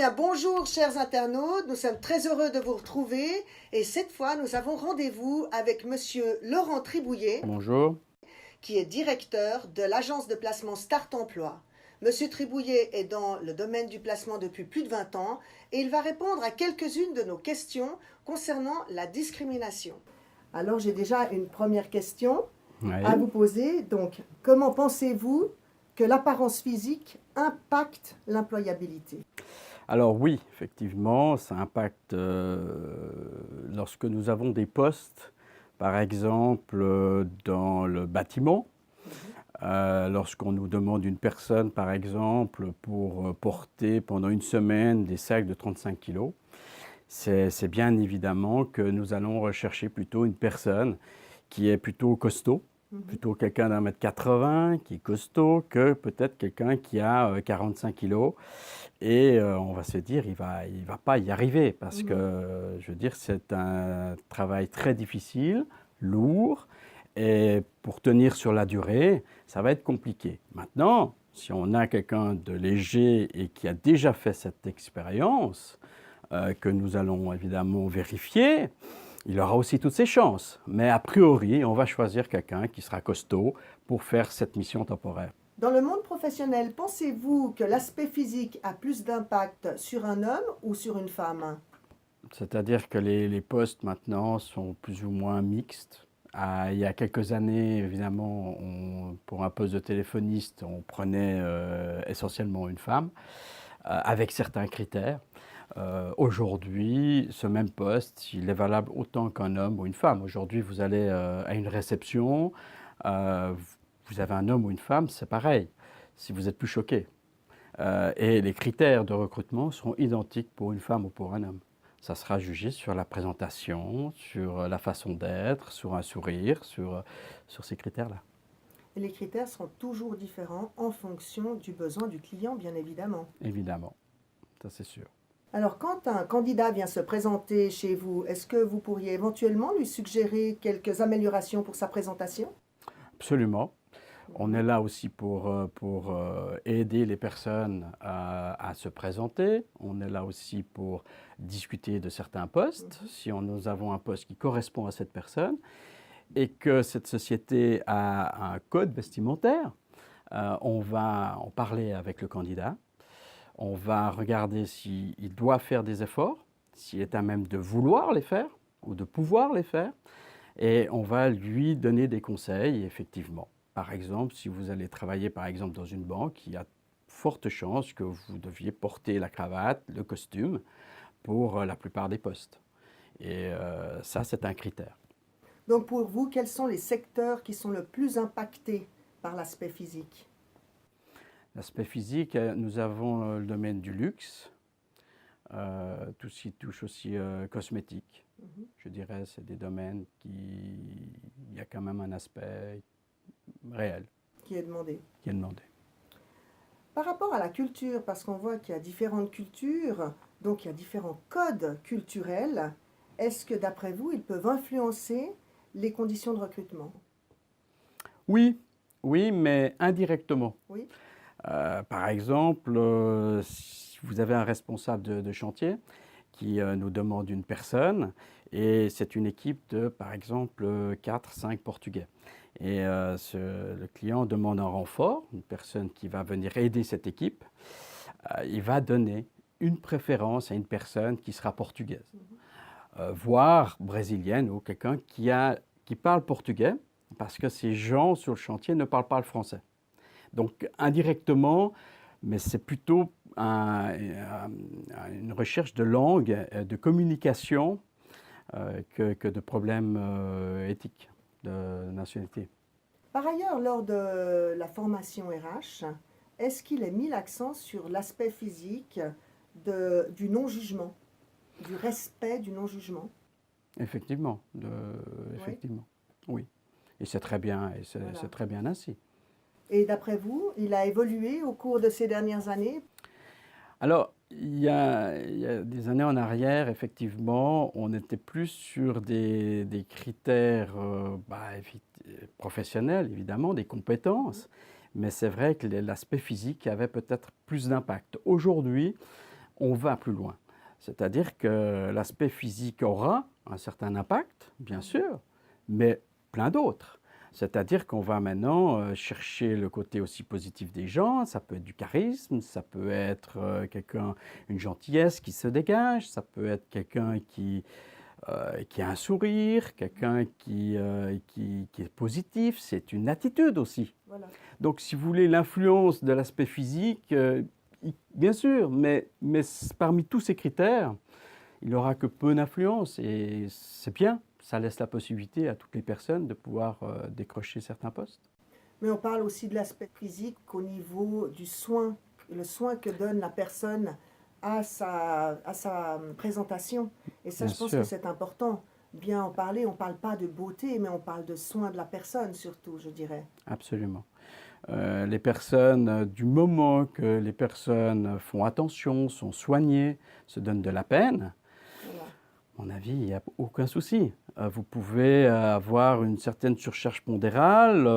bien, bonjour chers internautes, nous sommes très heureux de vous retrouver et cette fois nous avons rendez-vous avec monsieur Laurent Tribouillet. Bonjour. Qui est directeur de l'agence de placement Start Emploi. Monsieur Tribouillet est dans le domaine du placement depuis plus de 20 ans et il va répondre à quelques-unes de nos questions concernant la discrimination. Alors j'ai déjà une première question à vous poser. Donc, comment pensez-vous que l'apparence physique impacte l'employabilité? Alors oui, effectivement, ça impacte lorsque nous avons des postes, par exemple dans le bâtiment, lorsqu'on nous demande une personne, par exemple, pour porter pendant une semaine des sacs de 35 kg, c'est bien évidemment que nous allons rechercher plutôt une personne qui est plutôt costaud, plutôt quelqu'un d'1,80 m qui est costaud, que peut-être quelqu'un qui a 45 kg. Et on va se dire, il va pas y arriver parce que, je veux dire, c'est un travail très difficile, lourd, et pour tenir sur la durée, ça va être compliqué. Maintenant, si on a quelqu'un de léger et qui a déjà fait cette expérience, que nous allons évidemment vérifier, il aura aussi toutes ses chances. Mais a priori, on va choisir quelqu'un qui sera costaud pour faire cette mission temporaire. Dans le monde professionnel, pensez-vous que l'aspect physique a plus d'impact sur un homme ou sur une femme? C'est-à-dire que les postes maintenant sont plus ou moins mixtes. Il y a quelques années, évidemment, pour un poste de téléphoniste, on prenait essentiellement une femme, avec certains critères. Aujourd'hui, ce même poste, il est valable autant qu'un homme ou une femme. Aujourd'hui, vous allez à une réception, vous avez un homme ou une femme, c'est pareil, si vous êtes plus choqué. Et les critères de recrutement seront identiques pour une femme ou pour un homme. Ça sera jugé sur la présentation, sur la façon d'être, sur un sourire, sur ces critères-là. Et les critères seront toujours différents en fonction du besoin du client, bien évidemment. Évidemment, ça c'est sûr. Alors, quand un candidat vient se présenter chez vous, est-ce que vous pourriez éventuellement lui suggérer quelques améliorations pour sa présentation? Absolument. On est là aussi pour aider les personnes à se présenter. On est là aussi pour discuter de certains postes. Si nous avons un poste qui correspond à cette personne et que cette société a un code vestimentaire, on va en parler avec le candidat. On va regarder s'il doit faire des efforts, s'il est à même de vouloir les faire ou de pouvoir les faire. Et on va lui donner des conseils, effectivement. Par exemple, si vous allez travailler par exemple dans une banque, il y a forte chance que vous deviez porter la cravate, le costume pour la plupart des postes. Et ça, c'est un critère. Donc pour vous, quels sont les secteurs qui sont le plus impactés par l'aspect physique? L'aspect physique, nous avons le domaine du luxe, tout ce qui touche aussi cosmétique. Je dirais c'est des domaines il y a quand même un aspect réel. Qui est demandé. Qui est demandé. Par rapport à la culture, parce qu'on voit qu'il y a différentes cultures, donc il y a différents codes culturels, est-ce que d'après vous, ils peuvent influencer les conditions de recrutement? Oui, oui, mais indirectement. Oui. Par exemple, si vous avez un responsable de chantier qui nous demande une personne, et c'est une équipe de, par exemple, 4-5 Portugais. Et le client demande un renfort, une personne qui va venir aider cette équipe. Il va donner une préférence à une personne qui sera portugaise, voire brésilienne ou quelqu'un qui parle portugais, parce que ces gens sur le chantier ne parlent pas le français. Donc indirectement, mais c'est plutôt une recherche de langue, de communication, que de problèmes éthiques, de nationalité. Par ailleurs, lors de la formation RH, est-ce qu'il est mis l'accent sur l'aspect physique du non-jugement, du respect du non-jugement? Effectivement, effectivement, oui. Et c'est très bien, et c'est très bien ainsi. Et d'après vous, il a évolué au cours de ces dernières années? Alors, il y a des années en arrière, effectivement, on était plus sur des critères professionnels, évidemment, des compétences, mais c'est vrai que l'aspect physique avait peut-être plus d'impact. Aujourd'hui, on va plus loin. C'est-à-dire que l'aspect physique aura un certain impact, bien sûr, mais plein d'autres. C'est-à-dire qu'on va maintenant chercher le côté aussi positif des gens. Ça peut être du charisme, ça peut être une gentillesse qui se dégage, ça peut être quelqu'un qui a un sourire, quelqu'un qui est positif. C'est une attitude aussi. Voilà. Donc, si vous voulez, l'influence de l'aspect physique, bien sûr, mais parmi tous ces critères, il n'aura que peu d'influence et c'est bien. Ça laisse la possibilité à toutes les personnes de pouvoir décrocher certains postes. Mais on parle aussi de l'aspect physique au niveau du soin, le soin que donne la personne à sa présentation. Et ça, Bien je pense sûr. que c'est important. Bien en parler, on ne parle pas de beauté, mais on parle de soin de la personne surtout, je dirais. Absolument. Les personnes, du moment que les personnes font attention, sont soignées, se donnent de la peine, voilà. À mon avis, il n'y a aucun souci. Vous pouvez avoir une certaine surcharge pondérale,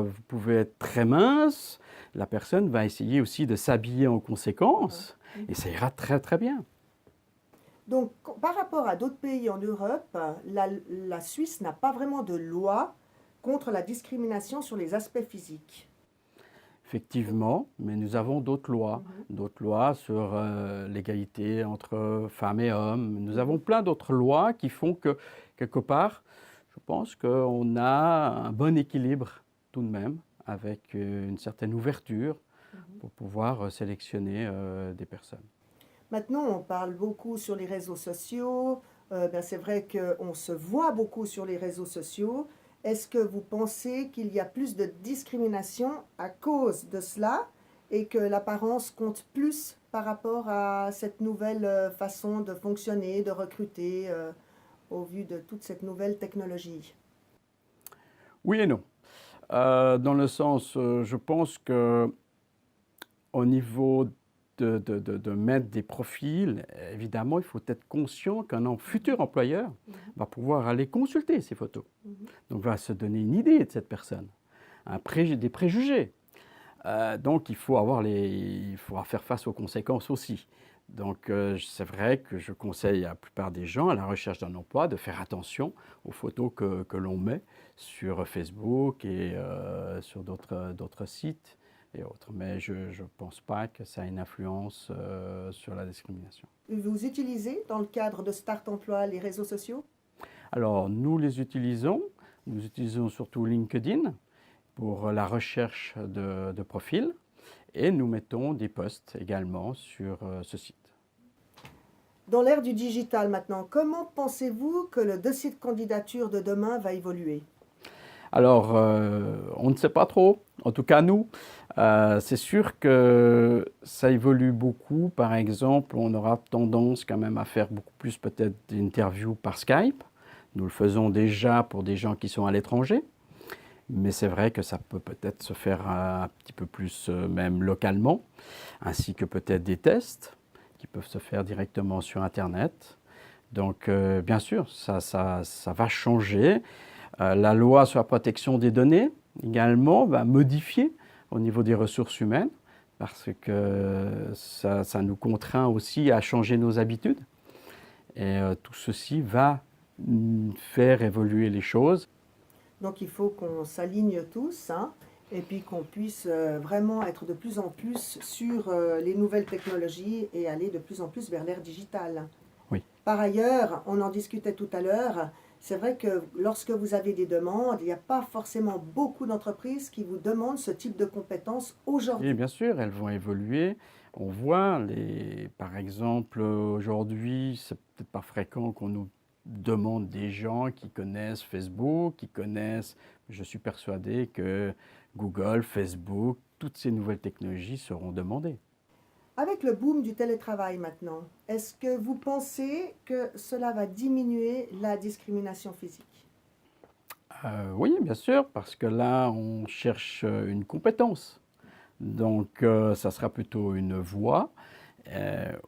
vous pouvez être très mince, la personne va essayer aussi de s'habiller en conséquence, et ça ira très très bien. Donc, par rapport à d'autres pays en Europe, la Suisse n'a pas vraiment de loi contre la discrimination sur les aspects physiques. Effectivement, mais nous avons d'autres lois sur l'égalité entre femmes et hommes. Nous avons plein d'autres lois qui font que, quelque part, je pense qu'on a un bon équilibre tout de même, avec une certaine ouverture pour pouvoir sélectionner des personnes. Maintenant, on parle beaucoup sur les réseaux sociaux. C'est vrai qu'on se voit beaucoup sur les réseaux sociaux. Est-ce que vous pensez qu'il y a plus de discrimination à cause de cela et que l'apparence compte plus par rapport à cette nouvelle façon de fonctionner, de recruter au vu de toute cette nouvelle technologie? Oui et non. Dans le sens, je pense que au niveau de mettre des profils, évidemment, il faut être conscient qu'un futur employeur va pouvoir aller consulter ces photos. Donc, va se donner une idée de cette personne, des préjugés. Donc, il faudra faire face aux conséquences aussi. Donc, c'est vrai que je conseille à la plupart des gens à la recherche d'un emploi de faire attention aux photos que l'on met sur Facebook et sur d'autres sites et autres. Mais je ne pense pas que ça ait une influence sur la discrimination. Vous utilisez, dans le cadre de Start Emploi, les réseaux sociaux? Alors, nous les utilisons. Nous utilisons surtout LinkedIn pour la recherche de profils et nous mettons des posts également sur ce site. Dans l'ère du digital maintenant, comment pensez-vous que le dossier de candidature de demain va évoluer? Alors, on ne sait pas trop. En tout cas, nous, c'est sûr que ça évolue beaucoup. Par exemple, on aura tendance quand même à faire beaucoup plus peut-être d'interviews par Skype. Nous le faisons déjà pour des gens qui sont à l'étranger. Mais c'est vrai que ça peut peut-être se faire un petit peu plus même localement, ainsi que peut-être des tests qui peuvent se faire directement sur Internet. Donc, bien sûr, ça va changer. La loi sur la protection des données, également, va modifier au niveau des ressources humaines, parce que ça nous contraint aussi à changer nos habitudes. Et tout ceci va faire évoluer les choses. Donc il faut qu'on s'aligne tous, hein, et puis qu'on puisse vraiment être de plus en plus sur les nouvelles technologies et aller de plus en plus vers l'ère digitale. Oui. Par ailleurs, on en discutait tout à l'heure, c'est vrai que lorsque vous avez des demandes, il n'y a pas forcément beaucoup d'entreprises qui vous demandent ce type de compétences aujourd'hui. Et bien sûr, elles vont évoluer. On voit, par exemple, aujourd'hui, c'est peut-être pas fréquent qu'on nous demande des gens qui connaissent Facebook, qui connaissent, je suis persuadé que Google, Facebook, toutes ces nouvelles technologies seront demandées. Avec le boom du télétravail maintenant, est-ce que vous pensez que cela va diminuer la discrimination physique? Oui, bien sûr, parce que là, on cherche une compétence. Donc, ça sera plutôt une voie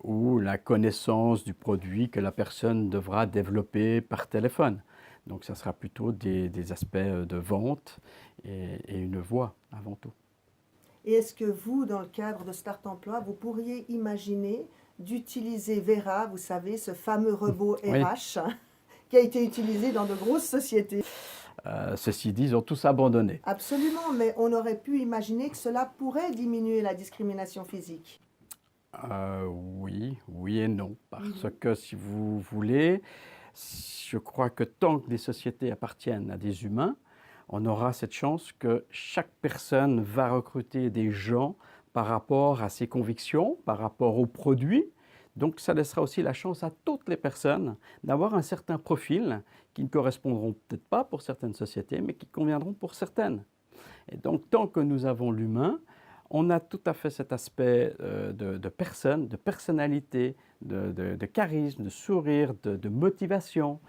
ou la connaissance du produit que la personne devra développer par téléphone. Donc, ça sera plutôt des aspects de vente et une voie avant tout. Et est-ce que vous, dans le cadre de Start Emploi, vous pourriez imaginer d'utiliser Vera, vous savez, ce fameux robot Oui. RH qui a été utilisé dans de grosses sociétés. Ceci dit, ils ont tous abandonné. Absolument, mais on aurait pu imaginer que cela pourrait diminuer la discrimination physique. Oui, oui et non. Parce que si vous voulez, je crois que tant que des sociétés appartiennent à des humains, on aura cette chance que chaque personne va recruter des gens par rapport à ses convictions, par rapport aux produits. Donc ça laissera aussi la chance à toutes les personnes d'avoir un certain profil qui ne correspondront peut-être pas pour certaines sociétés, mais qui conviendront pour certaines. Et donc tant que nous avons l'humain, on a tout à fait cet aspect de personne, de personnalité, de charisme, de sourire, de motivation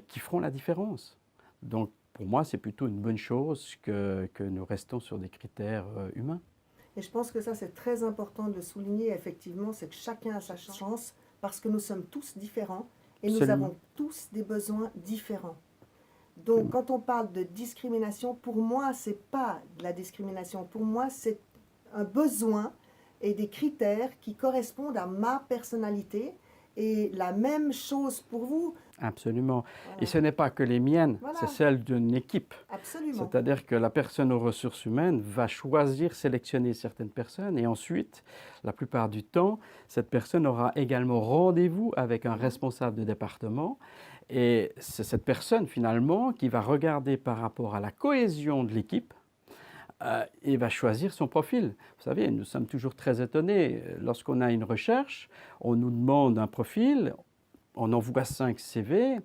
qui feront la différence. Donc pour moi, c'est plutôt une bonne chose que nous restons sur des critères humains. Et je pense que ça, c'est très important de le souligner, effectivement, c'est que chacun a sa chance parce que nous sommes tous différents et nous Absolument. avons tous des besoins différents. Donc, quand on parle de discrimination, pour moi, ce n'est pas de la discrimination. Pour moi, c'est un besoin et des critères qui correspondent à ma personnalité. Et la même chose pour vous. Absolument. Voilà. Et ce n'est pas que les miennes, Voilà. c'est celle d'une équipe. Absolument. C'est-à-dire que la personne aux ressources humaines va choisir, sélectionner certaines personnes et ensuite, la plupart du temps, cette personne aura également rendez-vous avec un responsable de département et c'est cette personne finalement qui va regarder par rapport à la cohésion de l'équipe et va choisir son profil. Vous savez, nous sommes toujours très étonnés. Lorsqu'on a une recherche, on nous demande un profil, on envoie 5 CV.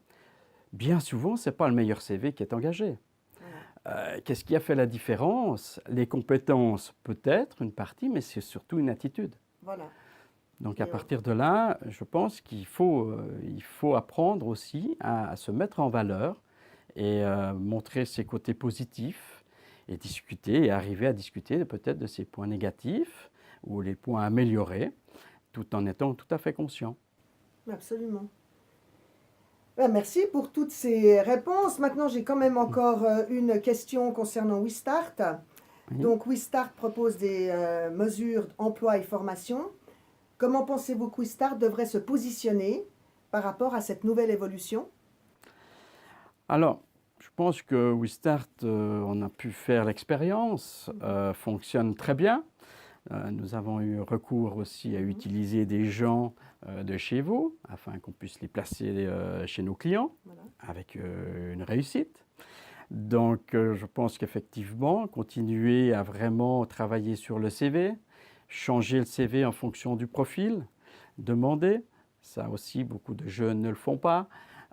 Bien souvent, ce n'est pas le meilleur CV qui est engagé. Qu'est-ce qui a fait la différence? Les compétences, peut-être, une partie, mais c'est surtout une attitude. Voilà. Donc à partir de là, je pense qu'il faut apprendre aussi à se mettre en valeur et montrer ses côtés positifs et discuter et arriver à discuter peut-être de ses points négatifs ou les points à améliorer tout en étant tout à fait conscient. Absolument. Merci pour toutes ces réponses. Maintenant, j'ai quand même encore une question concernant WeStart. Oui. Donc, WeStart propose des mesures emploi et formation. Comment pensez-vous que WeStart devrait se positionner par rapport à cette nouvelle évolution? Alors, je pense que WeStart, on a pu faire l'expérience, fonctionne très bien. Nous avons eu recours aussi à utiliser des gens de chez vous afin qu'on puisse les placer chez nos clients avec une réussite. Donc, je pense qu'effectivement, continuer à vraiment travailler sur le CV, changer le CV en fonction du profil, demander, ça aussi beaucoup de jeunes ne le font pas,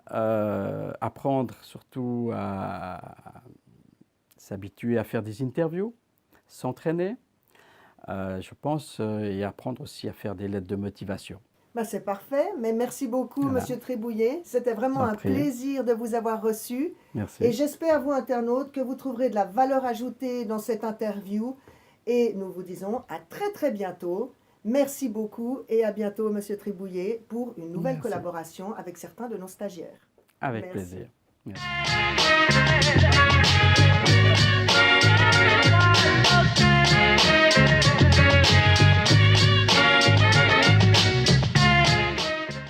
apprendre surtout à s'habituer à faire des interviews, s'entraîner, je pense, et apprendre aussi à faire des lettres de motivation. C'est parfait, mais merci beaucoup, Voilà. Monsieur Tribouillet. C'était vraiment un plaisir de vous avoir reçu. Merci. Et j'espère, vous internautes, que vous trouverez de la valeur ajoutée dans cette interview. Et nous vous disons à très très bientôt. Merci beaucoup et à bientôt, Monsieur Tribouillet, pour une nouvelle collaboration avec certains de nos stagiaires. Avec Merci. plaisir. Merci.